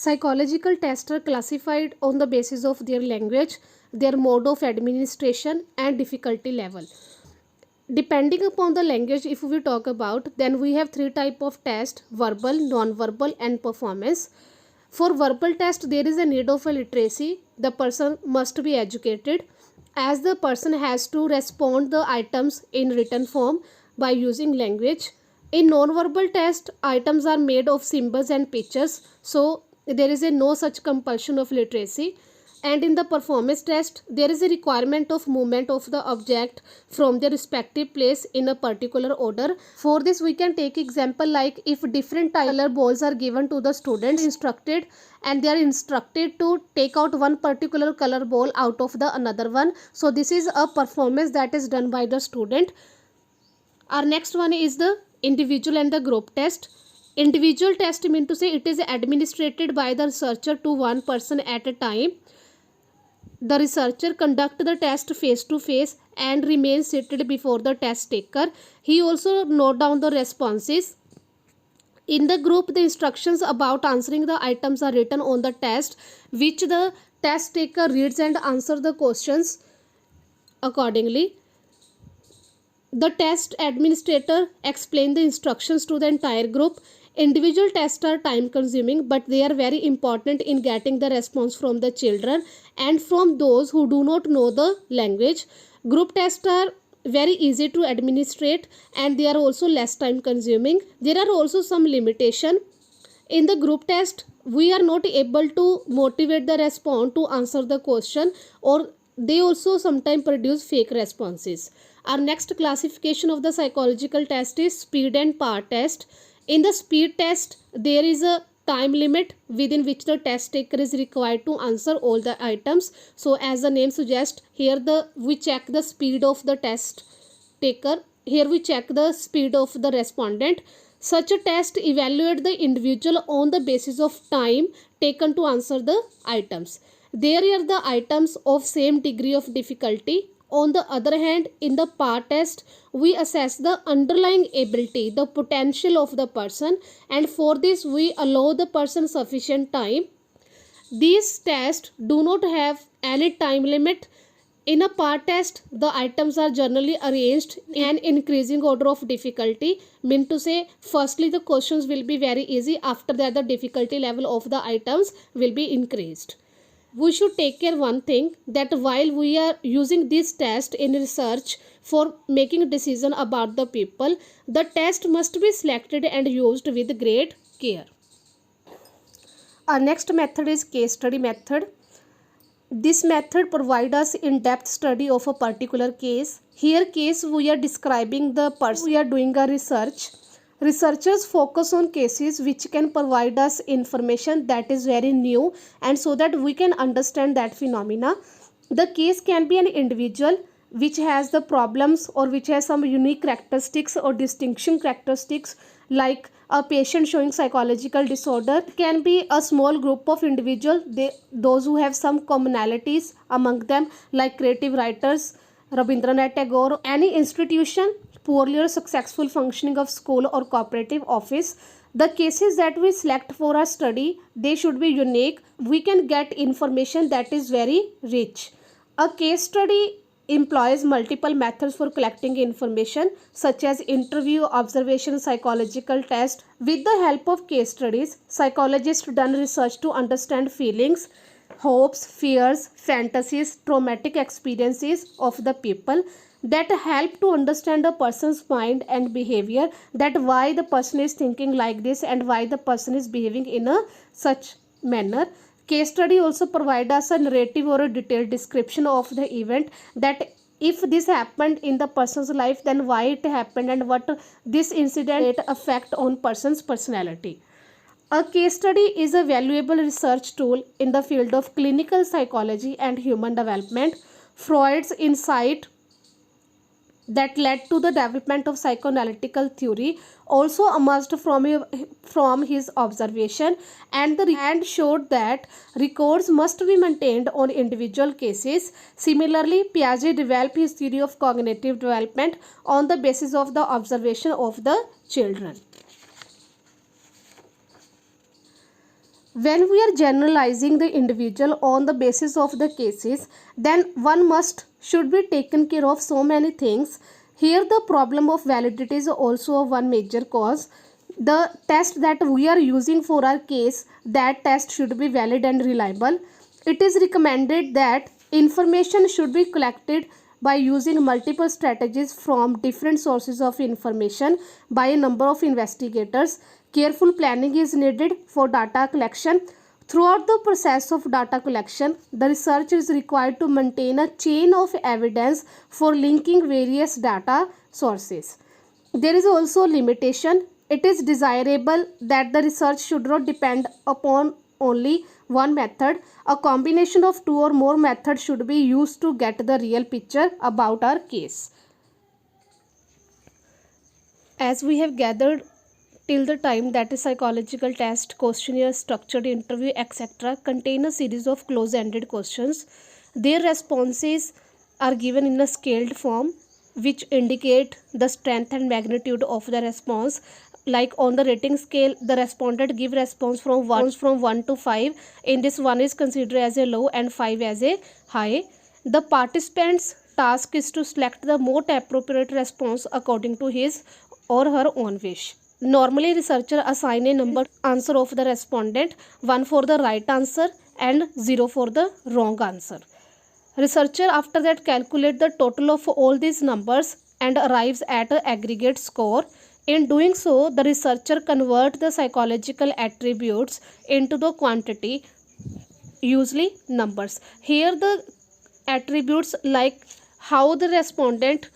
Psychological tests are classified on the basis of their language, their mode of administration, and difficulty level. Depending upon the language, if we talk about, then we have three type of test: verbal, non-verbal, and performance. For verbal test, there is a need of a literacy. The person must be educated, as the person has to respond the items in written form by using language. In non-verbal test, items are made of symbols and pictures, so there is a no such compulsion of literacy. And in the performance test, there is a requirement of movement of the object from their respective place in a particular order. For this, we can take example like if different color balls are given to the students instructed, and they are instructed to take out one particular color ball out of the another one. So this is a performance that is done by the student. Our next one is the individual and the group test. Individual test mean to say it is administered by the researcher to one person at a time. The researcher conduct the test face to face and remains seated before the test taker. He also note down the responses. In the group, the instructions about answering the items are written on the test, which the test taker reads and answer the questions accordingly. The test administrator explain the instructions to the entire group. Individual tests are time consuming, but they are very important in getting the response from the children and from those who do not know the language. Group tests are very easy to administrate and they are also less time consuming. There are also some limitation. In the group test, we are not able to motivate the respondent to answer the question, or they also sometimes produce fake responses. Our next classification of the psychological test is speed and power test. In the speed test, there is a time limit within which the test taker is required to answer all the items. So as the name suggests, here we check the speed of the test taker. Here we check the speed of the respondent. Such a test evaluates the individual on the basis of time taken to answer the items. There are the items of same degree of difficulty. On the other hand, in the power test, we assess the underlying ability, the potential of the person, and for this we allow the person sufficient time. These tests do not have any time limit. In a power test, the items are generally arranged in an increasing order of difficulty. Mean to say, firstly the questions will be very easy, after that the difficulty level of the items will be increased. We should take care one thing, that while we are using this test in research for making decision about the people, the test must be selected and used with great care. Our next method is case study method. This method provides us in-depth study of a particular case. Here case we are describing the person we are doing a research. Researchers focus on cases which can provide us information that is very new, and so that we can understand that phenomena. The case can be an individual which has the problems or which has some unique characteristics or distinction characteristics, like a patient showing psychological disorder. It can be a small group of individuals, those who have some commonalities among them, like creative writers, Rabindranath Tagore. Any institution, poorly or successful functioning of school or cooperative office. The cases that we select for our study, they should be unique. We can get information that is very rich. A case study employs multiple methods for collecting information, such as interview, observation, psychological test. With the help of case studies, psychologists done research to understand feelings, hopes, fears, fantasies, traumatic experiences of the people, that help to understand a person's mind and behavior, that why the person is thinking like this and why the person is behaving in a such manner. Case study also provide us a narrative or a detailed description of the event, that if this happened in the person's life, then why it happened and what this incident affect on person's personality. A case study is a valuable research tool in the field of clinical psychology and human development. Freud's insight that led to the development of psychoanalytical theory also emerged from his observation, and showed that records must be maintained on individual cases. Similarly, Piaget developed his theory of cognitive development on the basis of the observation of the children. When we are generalizing the individual on the basis of the cases, then one must should be taken care of so many things. Here the problem of validity is also a one major cause. The test that we are using for our case, that test should be valid and reliable. It is recommended that information should be collected by using multiple strategies from different sources of information by a number of investigators. Careful planning is needed for data collection. Throughout the process of data collection, the researcher is required to maintain a chain of evidence for linking various data sources. There is also a limitation. It is desirable that the research should not depend upon only one method. A combination of two or more methods should be used to get the real picture about our case. As we have gathered till the time that is psychological test, questionnaire, structured interview, etc. contain a series of close-ended questions. Their responses are given in a scaled form which indicate the strength and magnitude of the response. Like on the rating scale, the respondent give response from 1 to 5. In this, 1 is considered as a low and 5 as a high. The participant's task is to select the most appropriate response according to his or her own wish. Normally, researcher assign a number answer of the respondent, 1 for the right answer and 0 for the wrong answer. Researcher after that calculate the total of all these numbers and arrives at an aggregate score. In doing so, the researcher convert the psychological attributes into the quantity, usually numbers. Here the attributes like how the respondent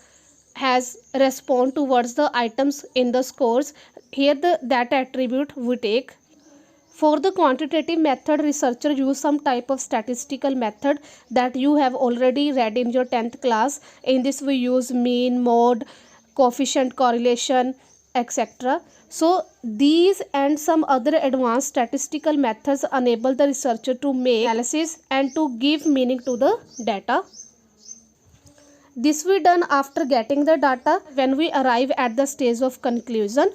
has respond towards the items in the scores. Here that attribute we take. For the quantitative method, researcher use some type of statistical method that you have already read in your 10th class. In this we use mean, mode, coefficient correlation, etc. So these and some other advanced statistical methods enable the researcher to make analysis and to give meaning to the data. This we done after getting the data. When we arrive at the stage of conclusion,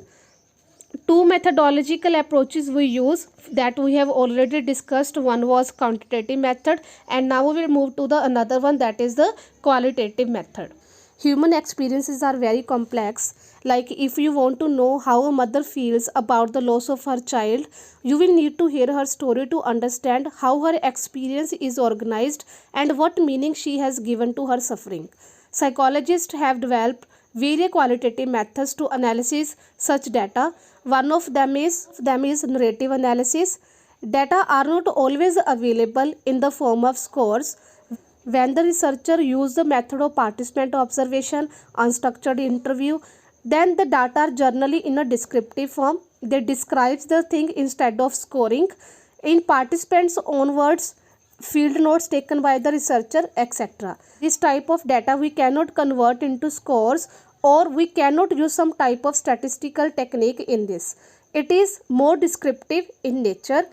two methodological approaches we use that we have already discussed. One was quantitative method and now we will move to the another one, that is the qualitative method. Human experiences are very complex. Like if you want to know how a mother feels about the loss of her child, you will need to hear her story to understand how her experience is organized and what meaning she has given to her suffering. Psychologists have developed various qualitative methods to analyze such data. One of them is narrative analysis. Data are not always available in the form of scores. When the researcher used the method of participant observation, unstructured interview, then the data are generally in a descriptive form. They describes the thing instead of scoring. In participants' own words, field notes taken by the researcher, etc. This type of data we cannot convert into scores, or we cannot use some type of statistical technique in this. It is more descriptive in nature.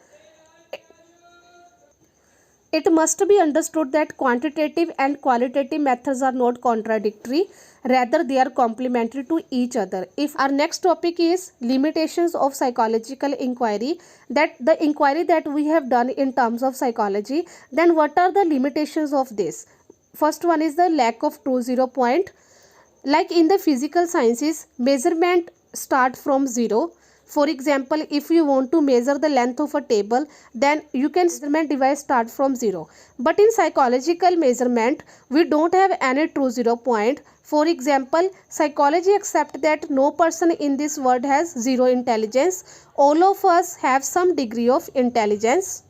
It must be understood that quantitative and qualitative methods are not contradictory, rather they are complementary to each other. If our next topic is limitations of psychological inquiry, that the inquiry that we have done in terms of psychology, then what are the limitations of this? First one is the lack of true zero point. Like in the physical sciences, measurement start from zero. For example, if you want to measure the length of a table, then you can measurement device start from zero. But in psychological measurement, we don't have any true zero point. For example, psychology accepts that no person in this world has zero intelligence. All of us have some degree of intelligence.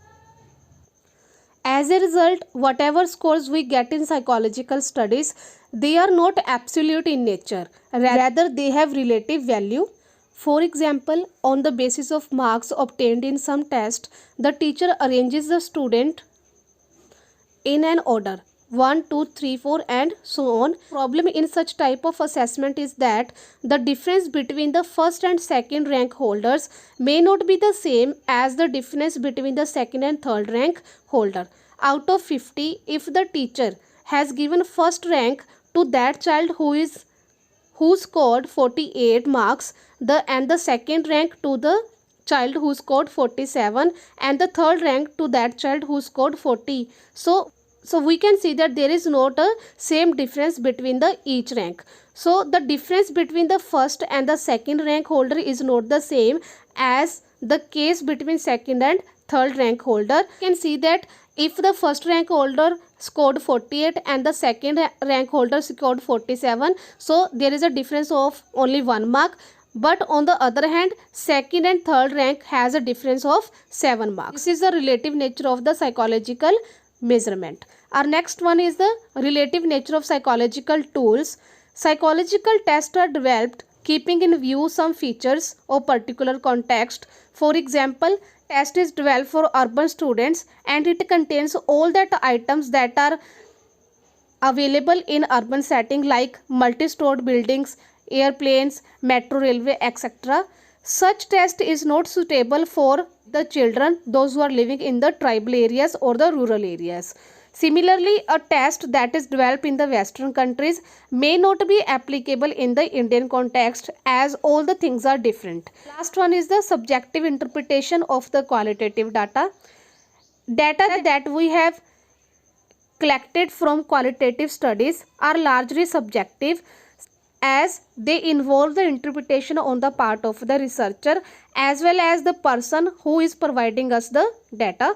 As a result, whatever scores we get in psychological studies, they are not absolute in nature. Rather, they have relative value. For example, on the basis of marks obtained in some test, the teacher arranges the student in an order 1, 2, 3, 4 and so on. Problem in such type of assessment is that the difference between the first and second rank holders may not be the same as the difference between the second and third rank holder. Out of 50, if the teacher has given first rank to that child who scored 48 marks, and the second rank to the child who scored 47 and the third rank to that child who scored 40. So we can see that there is not a same difference between the each rank. So the difference between the first and the second rank holder is not the same as the case between second and third rank holder. You can see that if the first rank holder scored 48 and the second rank holder scored 47, so there is a difference of only 1 mark. But on the other hand, second and third rank has a difference of 7 marks. This is the relative nature of the psychological measurement. Our next one is the relative nature of psychological tools. Psychological tests are developed keeping in view some features of particular context. For example, test is developed for urban students and it contains all that items that are available in urban setting like multi-stored buildings, airplanes, metro railway, etc. Such test is not suitable for the children, those who are living in the tribal areas or the rural areas. Similarly, a test that is developed in the Western countries may not be applicable in the Indian context as all the things are different. Last one is the subjective interpretation of the qualitative data. Data that we have collected from qualitative studies are largely subjective as they involve the interpretation on the part of the researcher as well as the person who is providing us the data.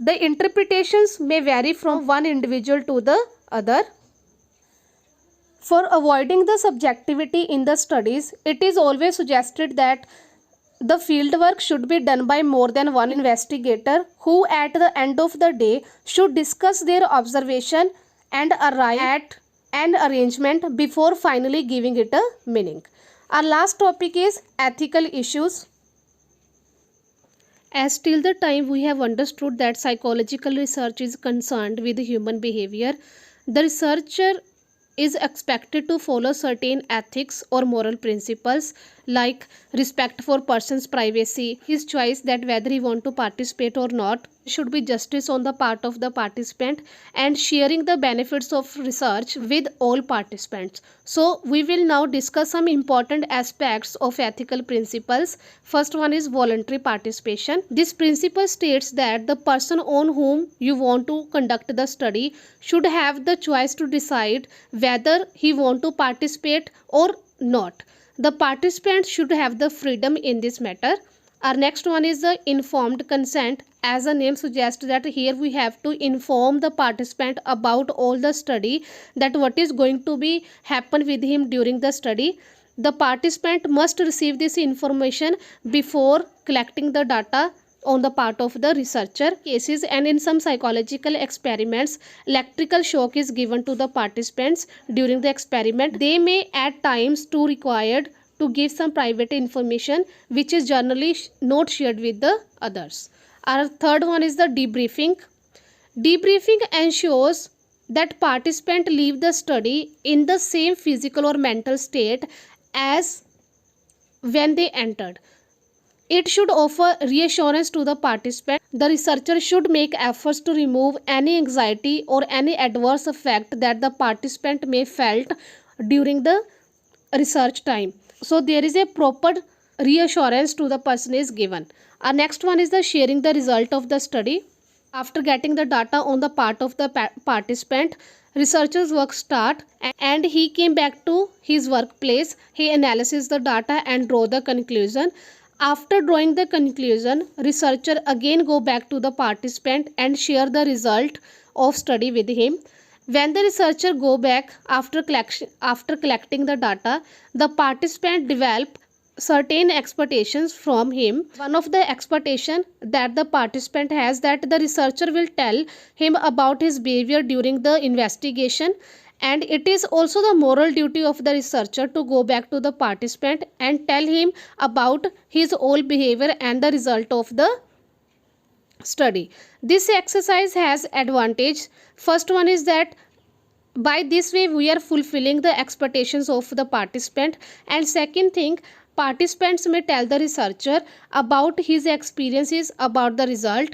The interpretations may vary from one individual to the other. For avoiding the subjectivity in the studies, it is always suggested that the fieldwork should be done by more than one investigator who at the end of the day should discuss their observation and arrive at an arrangement before finally giving it a meaning. Our last topic is ethical issues. As till the time we have understood that psychological research is concerned with human behavior, the researcher is expected to follow certain ethics or moral principles like respect for person's privacy, his choice that whether he want to participate or not, should be justice on the part of the participant, and sharing the benefits of research with all participants. So we will now discuss some important aspects of ethical principles. First one is voluntary participation. This principle states that the person on whom you want to conduct the study should have the choice to decide whether he want to participate or not. The participant should have the freedom in this matter. Our next one is the informed consent. As the name suggests that here we have to inform the participant about all the study, that what is going to be happen with him during the study. The participant must receive this information before collecting the data on the part of the researcher. Cases and in some psychological experiments, electrical shock is given to the participants during the experiment. They may at times too required to give some private information which is generally not shared with the others. Our third one is the debriefing. Debriefing ensures that participants leave the study in the same physical or mental state as when they entered. It should offer reassurance to the participant. The researcher should make efforts to remove any anxiety or any adverse effect that the participant may felt during the research time. So there is a proper reassurance to the person is given. Our next one is the sharing the result of the study. After getting the data on the part of the participant, researcher's work start and he came back to his workplace. He analyzes the data and draw the conclusion. After drawing the conclusion, researcher again go back to the participant and share the result of study with him. When the researcher go back after collecting the data, the participant develop certain expectations from him. One of the expectation that the participant has that the researcher will tell him about his behavior during the investigation, and it is also the moral duty of the researcher to go back to the participant and tell him about his whole behavior and the result of the study. This exercise has advantage. First one is that by this way we are fulfilling the expectations of the participant, and second thing, participants may tell the researcher about his experiences about the result,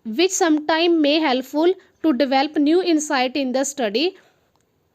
which sometime may helpful to develop new insight in the study.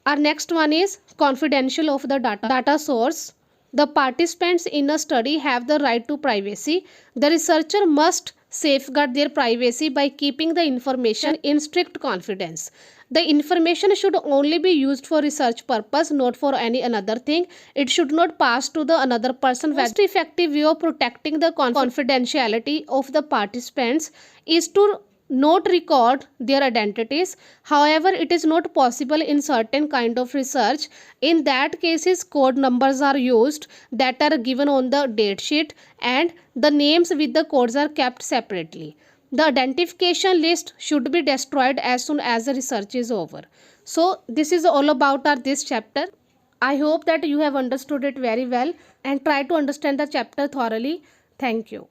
Our next one is confidential of the data source. The participants in a study have the right to privacy. The researcher must safeguard their privacy by keeping the information in strict confidence. The information should only be used for research purpose, not for any another thing. It should not pass to the another person. Most effective way of protecting the confidentiality of the participants is to not record their identities. However, it is not possible in certain kind of research. In that cases, code numbers are used that are given on the date sheet, and the names with the codes are kept separately. The identification list should be destroyed as soon as the research is over. So this is all about this chapter. I hope that you have understood it very well and try to understand the chapter thoroughly. Thank you.